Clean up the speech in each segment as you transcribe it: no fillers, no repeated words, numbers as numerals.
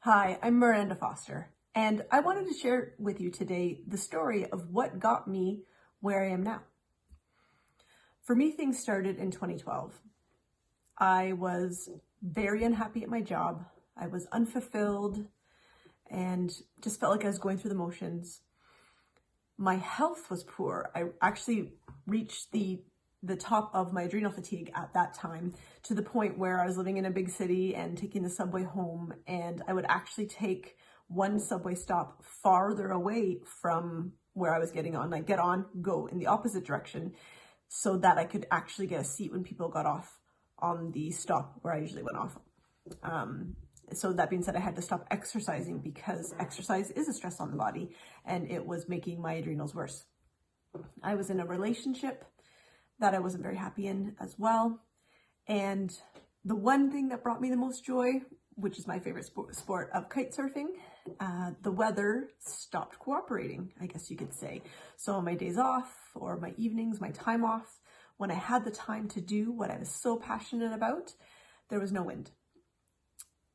Hi, I'm Miranda Foster, and I wanted to share with you today the story of what got me where I am now. For me, things started in 2012. I was very unhappy at my job. I was unfulfilled and just felt like I was going through the motions. My health was poor. I actually reached the top of my adrenal fatigue at that time, to the point where I was living in a big city and taking the subway home, and I would actually take one subway stop farther away from where I was getting on. Like, get on, go in the opposite direction so that I could actually get a seat when people got off on the stop where I usually went off. So that being said, I had to stop exercising because exercise is a stress on the body, and it was making my adrenals worse. I was in a relationship that I wasn't very happy in as well. And the one thing that brought me the most joy, which is my favorite sport of kite surfing, the weather stopped cooperating, I guess you could say. So on my days off or my evenings, my time off, when I had the time to do what I was so passionate about, there was no wind.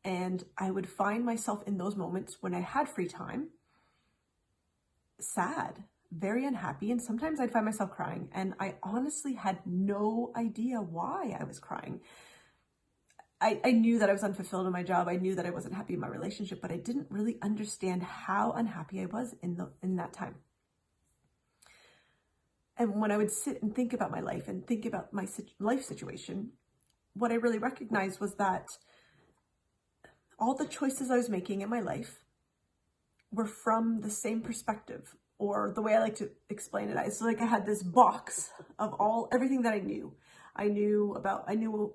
And I would find myself in those moments when I had free time, sad, very unhappy, and sometimes I'd find myself crying, and I honestly had no idea why I was crying. I knew that I was unfulfilled in my job. I knew that I wasn't happy in my relationship, but I didn't really understand how unhappy I was in that time. And when I would sit and think about my life and think about my life situation, what I really recognized was that all the choices I was making in my life were from the same perspective. Or the way I like to explain it, it's like I had this box of everything that I knew. I knew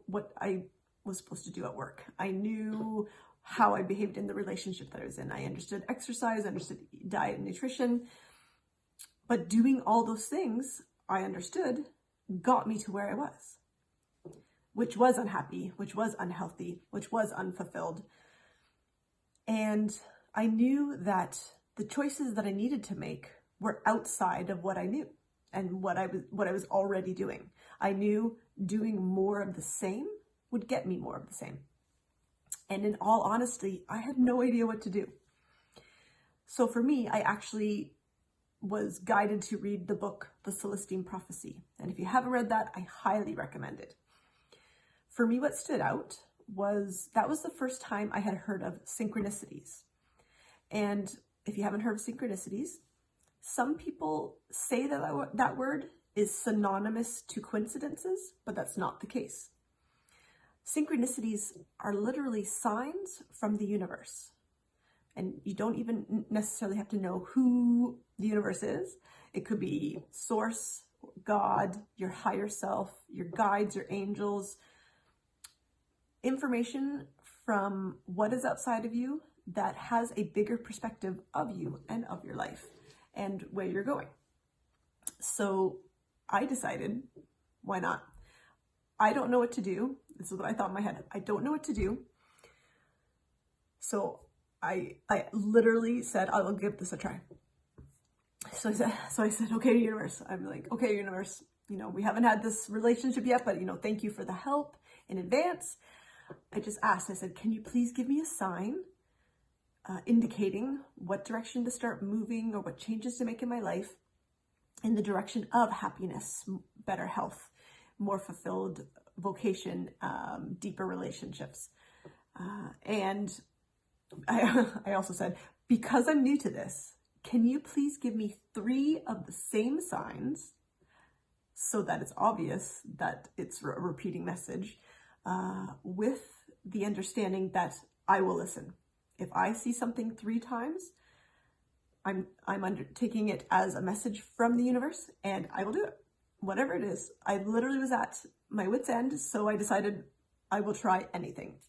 what I was supposed to do at work. I knew how I behaved in the relationship that I was in. I understood exercise, I understood diet and nutrition. But doing all those things I understood got me to where I was, which was unhappy, which was unhealthy, which was unfulfilled. And I knew that the choices that I needed to make were outside of what I knew and what I was already doing. I knew doing more of the same would get me more of the same. And in all honesty, I had no idea what to do. So for me, I actually was guided to read the book, The Celestine Prophecy. And if you haven't read that, I highly recommend it. For me, what stood out was that was the first time I had heard of synchronicities. And if you haven't heard of synchronicities, some people say that that word is synonymous to coincidences, but that's not the case. Synchronicities are literally signs from the universe. And you don't even necessarily have to know who the universe is. It could be source, God, your higher self, your guides, your angels. Information from what is outside of you that has a bigger perspective of you and of your life and where you're going. So I decided, why not? I don't know what to do. This is what I thought in my head. I don't know what to do. So I literally said, I will give this a try. So I said, okay, universe. I'm like, okay, universe, we haven't had this relationship yet, but thank you for the help in advance. I just asked, I said, can you please give me a sign indicating what direction to start moving or what changes to make in my life in the direction of happiness, better health, more fulfilled vocation, deeper relationships. And I also said, because I'm new to this, can you please give me 3 of the same signs so that it's obvious that it's a repeating message, with the understanding that I will listen. If I see something 3 times, I'm taking it as a message from the universe, and I will do it, whatever it is. I literally was at my wit's end, so I decided I will try anything.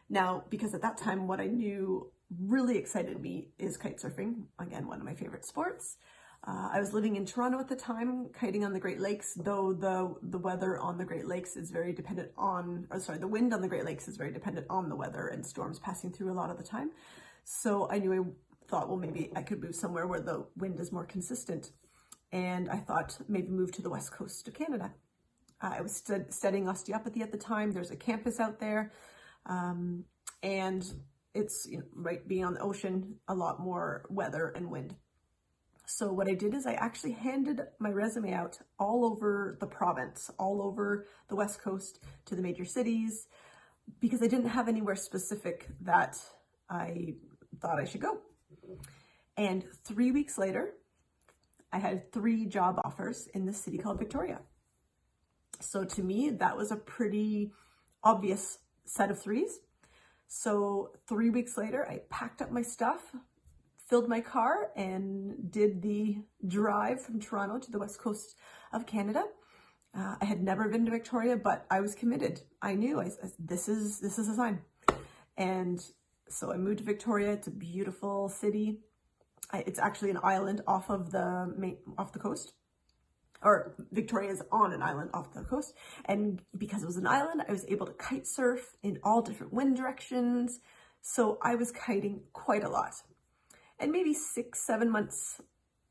Now, because at that time, what I knew really excited me is kite surfing. Again, one of my favorite sports. I was living in Toronto at the time, kiting on the Great Lakes, though the weather on the Great Lakes is very dependent on, the wind on the Great Lakes is very dependent on the weather and storms passing through a lot of the time. So I thought, well, maybe I could move somewhere where the wind is more consistent. And I thought maybe move to the west coast of Canada. I was studying osteopathy at the time. There's a campus out there. And it's, right, being on the ocean, a lot more weather and wind. So what I did is I actually handed my resume out all over the province, all over the West Coast, to the major cities, because I didn't have anywhere specific that I thought I should go. And 3 weeks later, I had 3 job offers in this city called Victoria. So to me, that was a pretty obvious set of 3s. So 3 weeks later, I packed up my stuff, filled my car, and did the drive from Toronto to the West Coast of Canada. I had never been to Victoria, but I was committed. I knew this is a sign. And so I moved to Victoria. It's a beautiful city. It's actually an island off the coast, or Victoria is on an island off the coast. And because it was an island, I was able to kite surf in all different wind directions. So I was kiting quite a lot. And maybe 6-7 months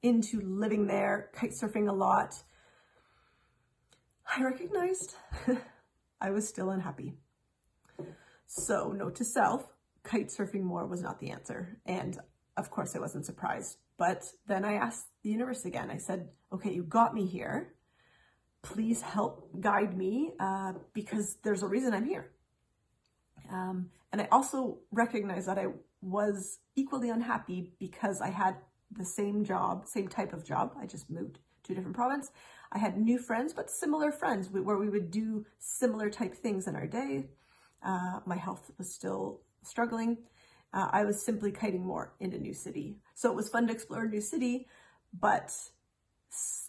into living there, kite surfing a lot, I recognized I was still unhappy. So note to self, kite surfing more was not the answer. And of course I wasn't surprised. But then I asked the universe again. I said, okay, you got me here. Please help guide me because there's a reason I'm here. And I also recognized that I was equally unhappy because I had the same job, same type of job. I just moved to a different province. I had new friends, but similar friends where we would do similar type things in our day. My health was still struggling. I was simply kiting more in a new city. So it was fun to explore a new city, but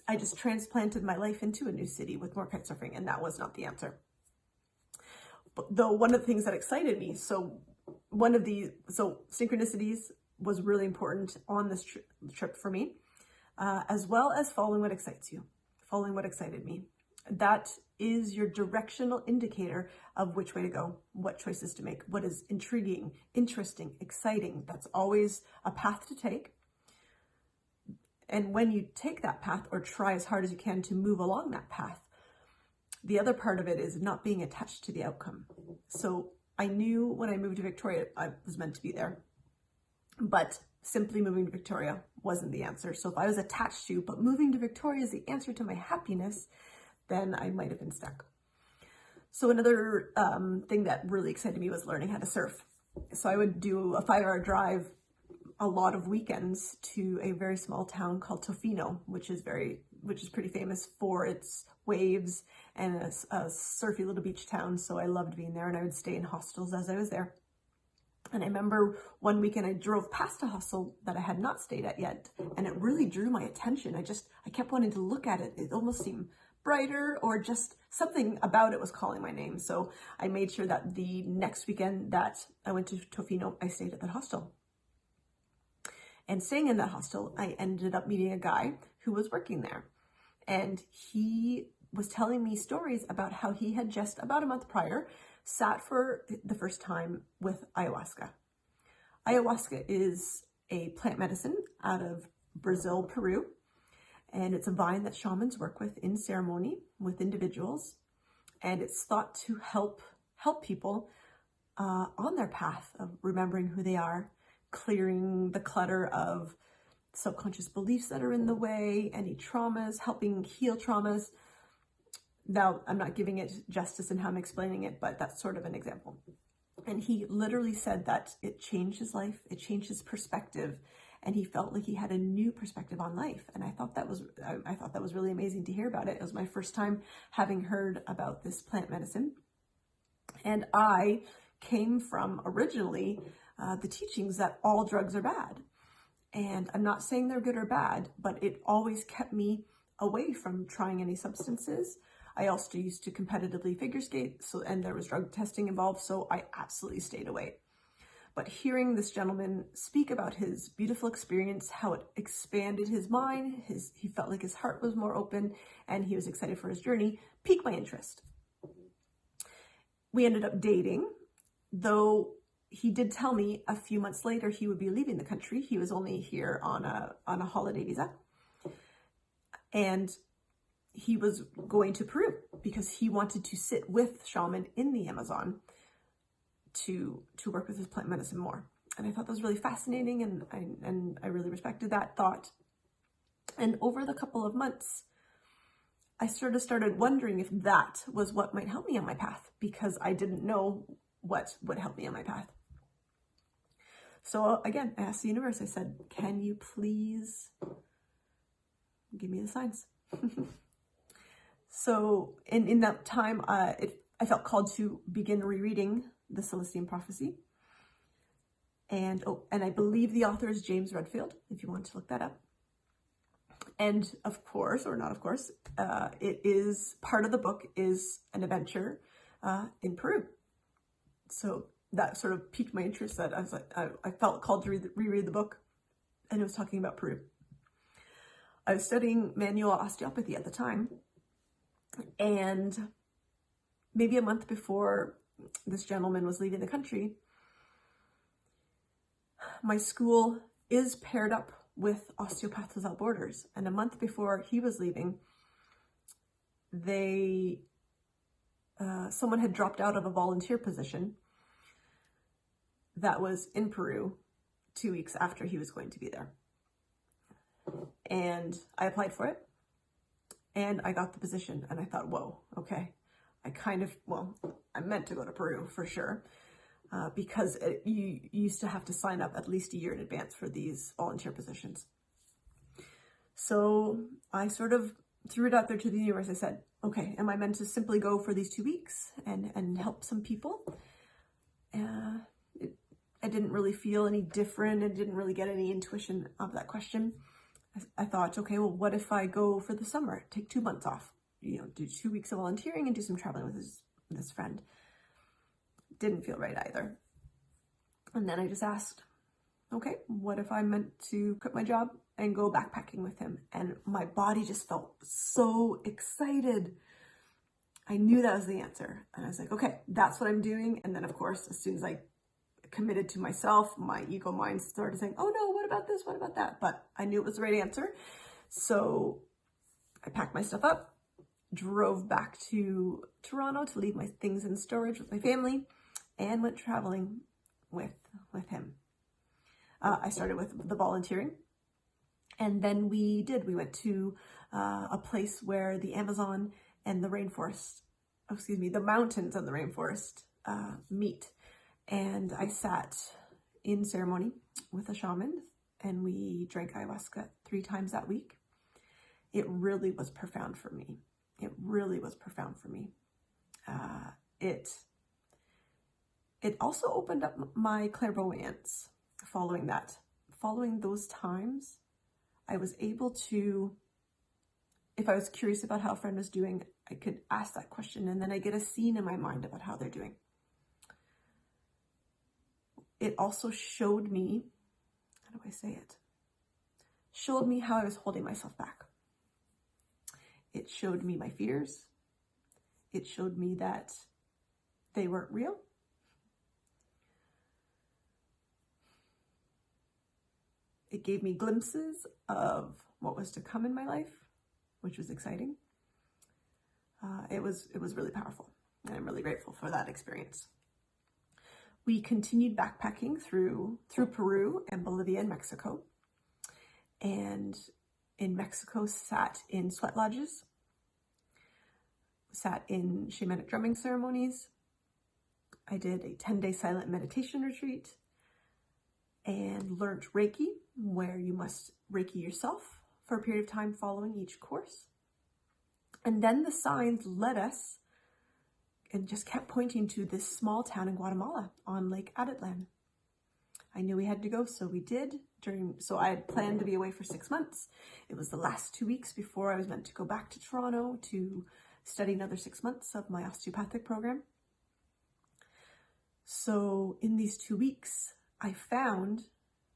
I just transplanted my life into a new city with more kite surfing, and that was not the answer. But though one of the things that excited me, so synchronicities was really important on this trip for me, as well as following what excites you, following what excited me. That is your directional indicator of which way to go, what choices to make, what is intriguing, interesting, exciting. That's always a path to take. And when you take that path, or try as hard as you can to move along that path, the other part of it is not being attached to the outcome. So I knew when I moved to Victoria, I was meant to be there, but simply moving to Victoria wasn't the answer. So if I was attached to, but moving to Victoria is the answer to my happiness, then I might have been stuck. So another thing that really excited me was learning how to surf. So I would do a 5-hour drive a lot of weekends to a very small town called Tofino, which is pretty famous for its waves and a surfy little beach town. So I loved being there, and I would stay in hostels as I was there. And I remember one weekend I drove past a hostel that I had not stayed at yet, and it really drew my attention. I kept wanting to look at it. It almost seemed brighter, or just something about it was calling my name. So I made sure that the next weekend that I went to Tofino, I stayed at that hostel. And staying in that hostel, I ended up meeting a guy who was working there. And he was telling me stories about how he had just about a month prior sat for the first time with ayahuasca. Ayahuasca is a plant medicine out of Brazil, Peru. And it's a vine that shamans work with in ceremony with individuals. And it's thought to help people on their path of remembering who they are, clearing the clutter of subconscious beliefs that are in the way, any traumas, helping heal traumas. Now, I'm not giving it justice in how I'm explaining it, but that's sort of an example. And he literally said that it changed his life, it changed his perspective, and he felt like he had a new perspective on life. And I thought that was really amazing to hear about it. It was my first time having heard about this plant medicine. And I came from originally the teachings that all drugs are bad. And I'm not saying they're good or bad, but it always kept me away from trying any substances. I also used to competitively figure skate, and there was drug testing involved, so I absolutely stayed away. But hearing this gentleman speak about his beautiful experience, how it expanded his mind, he felt like his heart was more open, and he was excited for his journey, piqued my interest. We ended up dating, though he did tell me a few months later he would be leaving the country. He was only here on a holiday visa. And he was going to Peru because he wanted to sit with shaman in the Amazon to work with this plant medicine more. And I thought that was really fascinating, and I really respected that thought. And over the couple of months, I sort of started wondering if that was what might help me on my path, because I didn't know what would help me on my path. So again, I asked the universe, I said, can you please give me the signs? So in that time, I felt called to begin rereading the Celestian Prophecy. And I believe the author is James Redfield, if you want to look that up. And of course, or not of course, it is part of the book is an adventure in Peru. So that sort of piqued my interest, that I was like, I felt called to reread the book, and it was talking about Peru. I was studying manual osteopathy at the time, and maybe a month before this gentleman was leaving the country, my school is paired up with Osteopaths Without Borders, and a month before he was leaving, someone had dropped out of a volunteer position that was in Peru 2 weeks after he was going to be there. And I applied for it, and I got the position, and I thought, whoa, okay. I meant to go to Peru for sure, because you used to have to sign up at least a year in advance for these volunteer positions. So I sort of threw it out there to the universe. I said, okay, am I meant to simply go for these 2 weeks and help some people? I didn't really feel any different. I didn't really get any intuition of that question. I thought, okay, well, what if I go for the summer, take 2 months off, do 2 weeks of volunteering and do some traveling with this friend? Didn't feel right either. And then I just asked, okay, what if I meant to quit my job and go backpacking with him? And my body just felt so excited. I knew that was the answer. And I was like, okay, that's what I'm doing. And then of course, as soon as I committed to myself, my ego mind started saying, oh no, what about this? What about that? But I knew it was the right answer. So I packed my stuff up, drove back to Toronto to leave my things in storage with my family, and went traveling with him. I started with the volunteering, and then we went to a place where the Amazon and the rainforest, the mountains and the rainforest meet. And I sat in ceremony with a shaman, and we drank ayahuasca 3 times that week. It really was profound for me. It really was profound for me. It also opened up my clairvoyance following that. Following those times, I was able to, if I was curious about how a friend was doing, I could ask that question, and then I get a scene in my mind about how they're doing. It also showed me, how do I say it? Showed me how I was holding myself back. It showed me my fears. It showed me that they weren't real. It gave me glimpses of what was to come in my life, which was exciting. It was really powerful, and I'm really grateful for that experience. We continued backpacking through Peru and Bolivia and Mexico. And in Mexico, sat in sweat lodges, sat in shamanic drumming ceremonies. I did a 10-day silent meditation retreat and learned Reiki, where you must Reiki yourself for a period of time following each course. And then the signs led us and just kept pointing to this small town in Guatemala on Lake Atitlan. I knew we had to go, so we did. So I had planned to be away for 6 months. It was the last 2 weeks before I was meant to go back to Toronto to study another 6 months of my osteopathic program. So in these 2 weeks, I found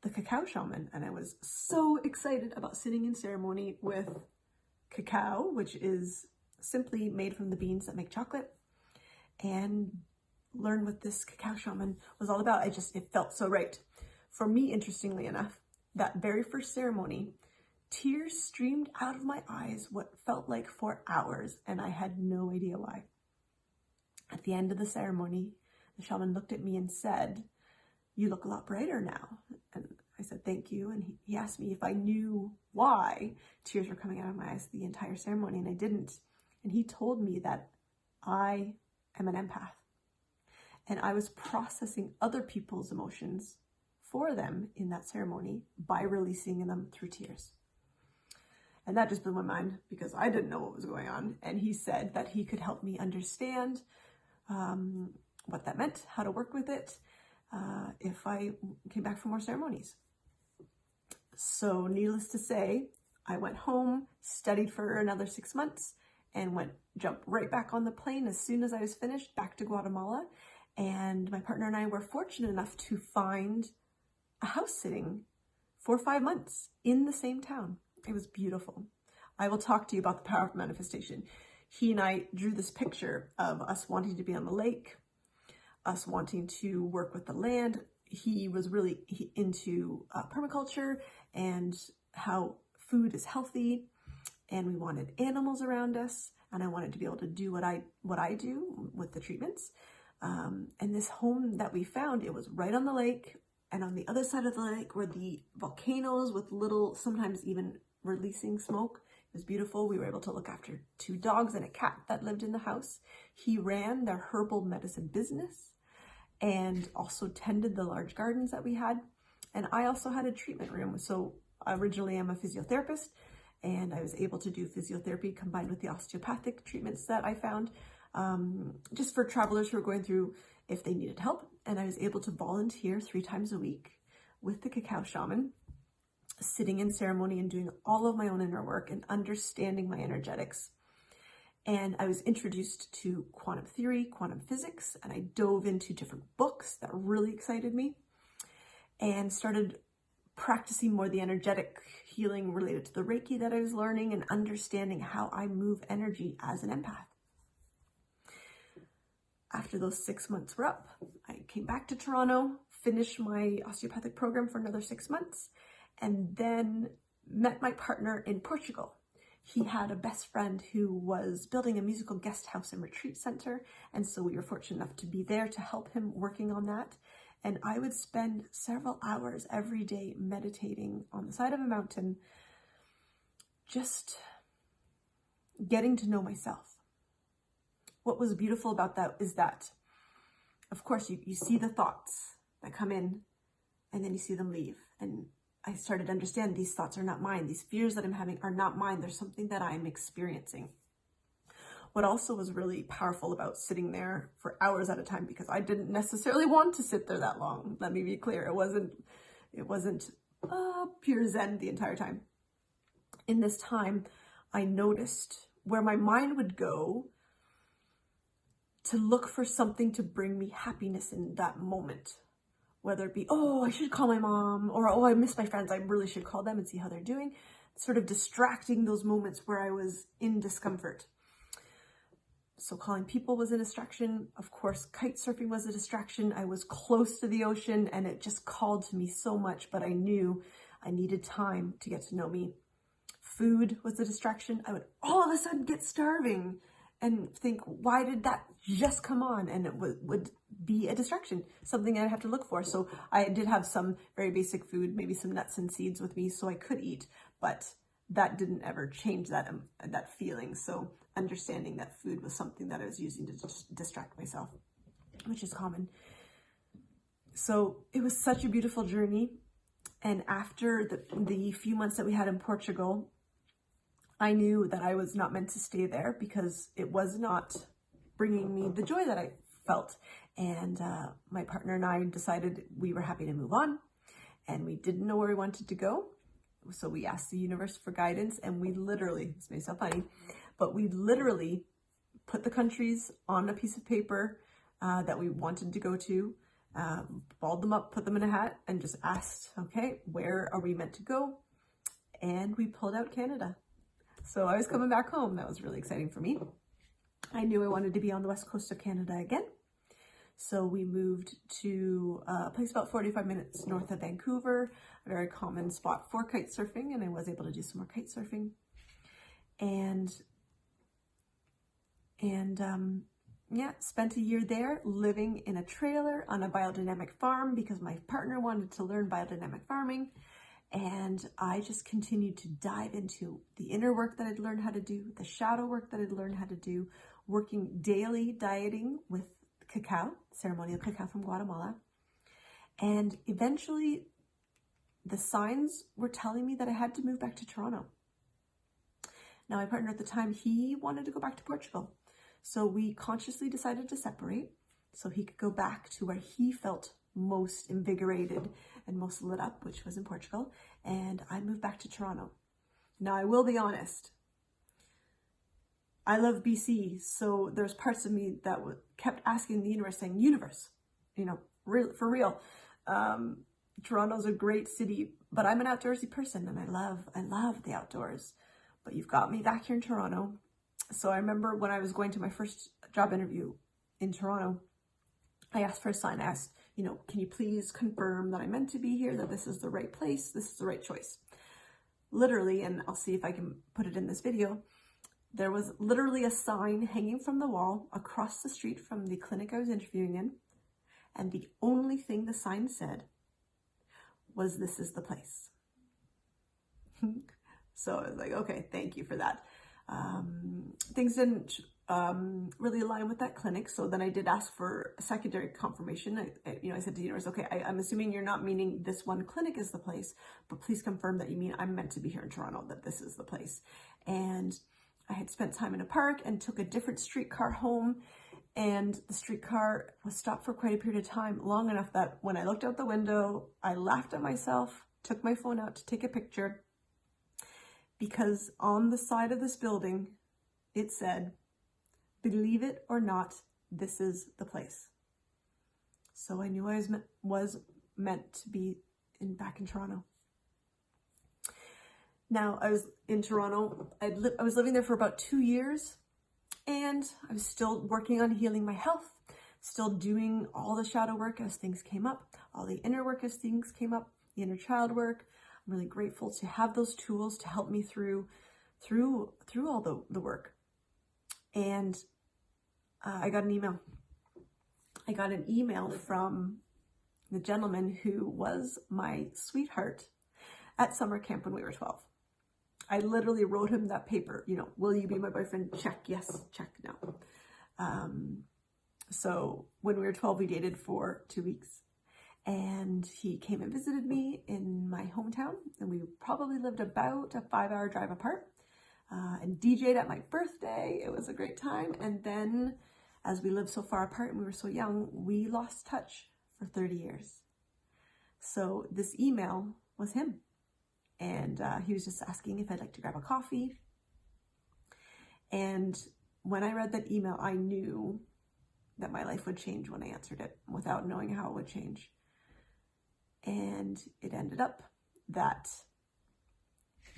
the Cacao Shaman, and I was so excited about sitting in ceremony with cacao, which is simply made from the beans that make chocolate, and learn what this Cacao Shaman was all about. It felt so right. For me, interestingly enough, that very first ceremony, tears streamed out of my eyes what felt like for hours, and I had no idea why. At the end of the ceremony, the shaman looked at me and said, "You look a lot brighter now." And I said, "Thank you." And he asked me if I knew why tears were coming out of my eyes the entire ceremony, and I didn't. And he told me that I am an empath, and I was processing other people's emotions for them in that ceremony by releasing them through tears. And that just blew my mind because I didn't know what was going on. And he said that he could help me understand what that meant, how to work with it, if I came back for more ceremonies. So needless to say, I went home, studied for another 6 months, and jumped right back on the plane as soon as I was finished, back to Guatemala. And my partner and I were fortunate enough to find a house sitting for 5 months in the same town. It was beautiful. I will talk to you about the power of manifestation. He and I drew this picture of us wanting to be on the lake, us wanting to work with the land. He was really into permaculture and how food is healthy, and we wanted animals around us, and I wanted to be able to do what I do with the treatments. And this home that we found, it was right on the lake, and on the other side of the lake were the volcanoes with little, sometimes even releasing smoke. It was beautiful. We were able to look after 2 dogs and a cat that lived in the house. He ran their herbal medicine business and also tended the large gardens that we had. And I also had a treatment room. So originally I'm a physiotherapist, and I was able to do physiotherapy combined with the osteopathic treatments that I found, just for travelers who were going through if they needed help. And I was able to volunteer 3 times a week with the Cacao Shaman, sitting in ceremony and doing all of my own inner work and understanding my energetics. And I was introduced to quantum theory, quantum physics, and I dove into different books that really excited me and started practicing more the energetic healing related to the Reiki that I was learning and understanding how I move energy as an empath. After those 6 months were up, I came back to Toronto, finished my osteopathic program for another 6 months, and then met my partner in Portugal. He had a best friend who was building a musical guest house and retreat center, and so we were fortunate enough to be there to help him working on that. And I would spend several hours every day meditating on the side of a mountain, just getting to know myself. What was beautiful about that is that, of course, you see the thoughts that come in, and then you see them leave. And I started to understand these thoughts are not mine. These fears that I'm having are not mine. There's something that I'm experiencing. What also was really powerful about sitting there for hours at a time, because I didn't necessarily want to sit there that long. Let me be clear. It wasn't pure Zen the entire time. In this time, I noticed where my mind would go to look for something to bring me happiness in that moment. Whether it be, oh, I should call my mom, or, oh, I miss my friends, I really should call them and see how they're doing. Sort of distracting those moments where I was in discomfort. So calling people was a distraction. Of course, kite surfing was a distraction. I was close to the ocean and it just called to me so much, but I knew I needed time to get to know me. Food was a distraction. I would all of a sudden get starving and think, why did that just come on? And it would be a distraction, something I'd have to look for. So I did have some very basic food, maybe some nuts and seeds with me so I could eat, but that didn't ever change that feeling. So understanding that food was something that I was using to just distract myself, which is common. So it was such a beautiful journey. And after the few months that we had in Portugal, I knew that I was not meant to stay there because it was not bringing me the joy that I felt. And my partner and I decided we were happy to move on, and we didn't know where we wanted to go. So we asked the universe for guidance, and we literally, this may sound funny, but we literally put the countries on a piece of paper that we wanted to go to, balled them up, put them in a hat, and just asked, okay, where are we meant to go? And we pulled out Canada. So I was coming back home. That was really exciting for me. I knew I wanted to be on the west coast of Canada again. So we moved to a place about 45 minutes north of Vancouver, a very common spot for kite surfing, and I was able to do some more kite surfing. And Yeah, spent a year there living in a trailer on a biodynamic farm because my partner wanted to learn biodynamic farming. And I just continued to dive into the inner work that I'd learned how to do, the shadow work that I'd learned how to do, working daily dieting with cacao, ceremonial cacao from Guatemala. And eventually the signs were telling me that I had to move back to Toronto. Now, my partner at the time, he wanted to go back to Portugal. So we consciously decided to separate so he could go back to where he felt most invigorated and most lit up, which was in Portugal. And I moved back to Toronto. Now, I will be honest. I love BC, so there's parts of me that kept asking the universe, saying, universe, for real. Toronto's a great city, but I'm an outdoorsy person and I love the outdoors. But you've got me back here in Toronto. So I remember when I was going to my first job interview in Toronto, I asked for a sign. I asked, can you please confirm that I'm meant to be here, that this is the right place, this is the right choice. Literally, and I'll see if I can put it in this video, there was literally a sign hanging from the wall across the street from the clinic I was interviewing in. And the only thing the sign said was, this is the place. So I was like, okay, thank you for that. Things didn't really align with that clinic. So then I did ask for a secondary confirmation. I said to the universe, okay, I'm assuming you're not meaning this one clinic is the place, but please confirm that you mean I'm meant to be here in Toronto, that this is the place. And I had spent time in a park and took a different streetcar home. And the streetcar was stopped for quite a period of time, long enough that when I looked out the window, I laughed at myself, took my phone out to take a picture, because on the side of this building, it said, believe it or not, this is the place. So I knew I was meant to be back in Toronto. Now, I was in Toronto. I was living there for about 2 years, and I was still working on healing my health, still doing all the shadow work as things came up, all the inner work as things came up, the inner child work. I'm really grateful to have those tools to help me through all the work. And I got an email. I got an email from the gentleman who was my sweetheart at summer camp when we were 12. I literally wrote him that paper, will you be my boyfriend? Check, yes, check, no. So when we were 12, we dated for 2 weeks. And he came and visited me in my hometown, and we probably lived about a 5-hour drive apart, and DJ'd at my birthday. It was a great time. And then as we lived so far apart and we were so young, we lost touch for 30 years. So this email was him. And he was just asking if I'd like to grab a coffee. And when I read that email, I knew that my life would change when I answered it without knowing how it would change. And it ended up that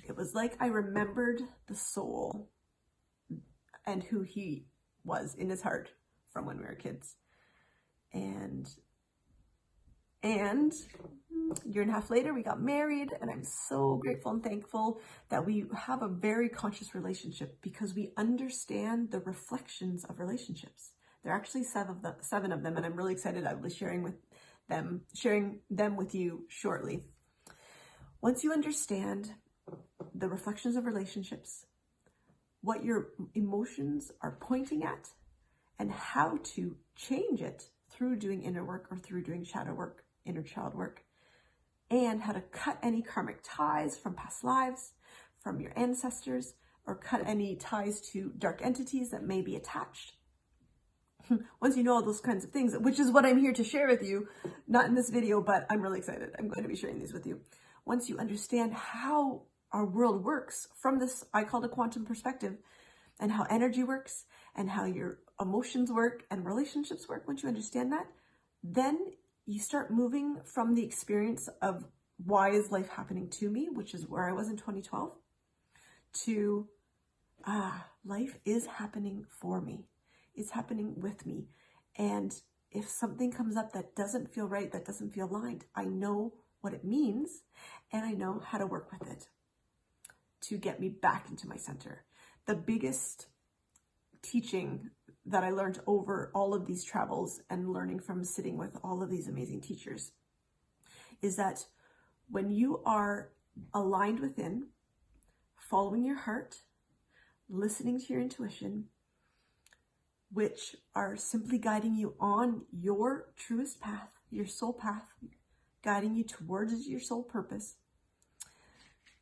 it was like I remembered the soul and who he was in his heart from when we were kids. And a year and a half later, we got married, and I'm so grateful and thankful that we have a very conscious relationship, because we understand the reflections of relationships. There are actually 7 of them, and I'm really excited. I'll be sharing them with you shortly. Once you understand the reflections of relationships, what your emotions are pointing at, and how to change it through doing inner work or through doing shadow work, inner child work, and how to cut any karmic ties from past lives, from your ancestors, or cut any ties to dark entities that may be attached. Once you know all those kinds of things, which is what I'm here to share with you, not in this video, but I'm really excited. I'm going to be sharing these with you. Once you understand how our world works from this, I call it quantum perspective, and how energy works, and how your emotions work and relationships work, once you understand that, then you start moving from the experience of why is life happening to me, which is where I was in 2012, to life is happening for me. It's happening with me. And if something comes up that doesn't feel right, that doesn't feel aligned, I know what it means, and I know how to work with it to get me back into my center. The biggest teaching that I learned over all of these travels and learning from sitting with all of these amazing teachers is that when you are aligned within, following your heart, listening to your intuition, which are simply guiding you on your truest path, your soul path, guiding you towards your soul purpose,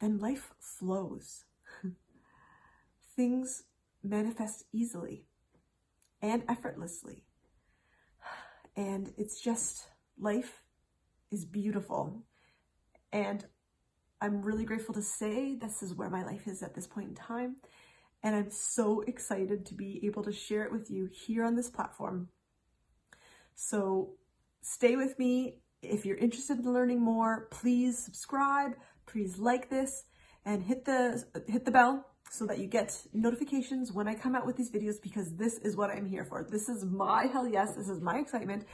then life flows. Things manifest easily and effortlessly. And it's just, life is beautiful. And I'm really grateful to say this is where my life is at this point in time. And I'm so excited to be able to share it with you here on this platform. So stay with me. If you're interested in learning more, please subscribe, please like this, and hit the bell so that you get notifications when I come out with these videos, because this is what I'm here for. This is my hell yes, this is my excitement.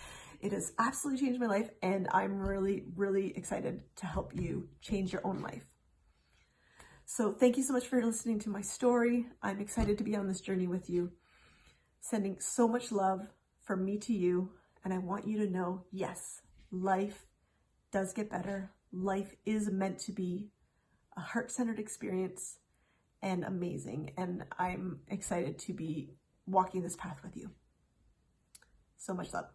It has absolutely changed my life, and I'm really, really excited to help you change your own life. So thank you so much for listening to my story. I'm excited to be on this journey with you, sending so much love from me to you. And I want you to know, yes, life does get better. Life is meant to be a heart-centered experience and amazing. And I'm excited to be walking this path with you. So much love.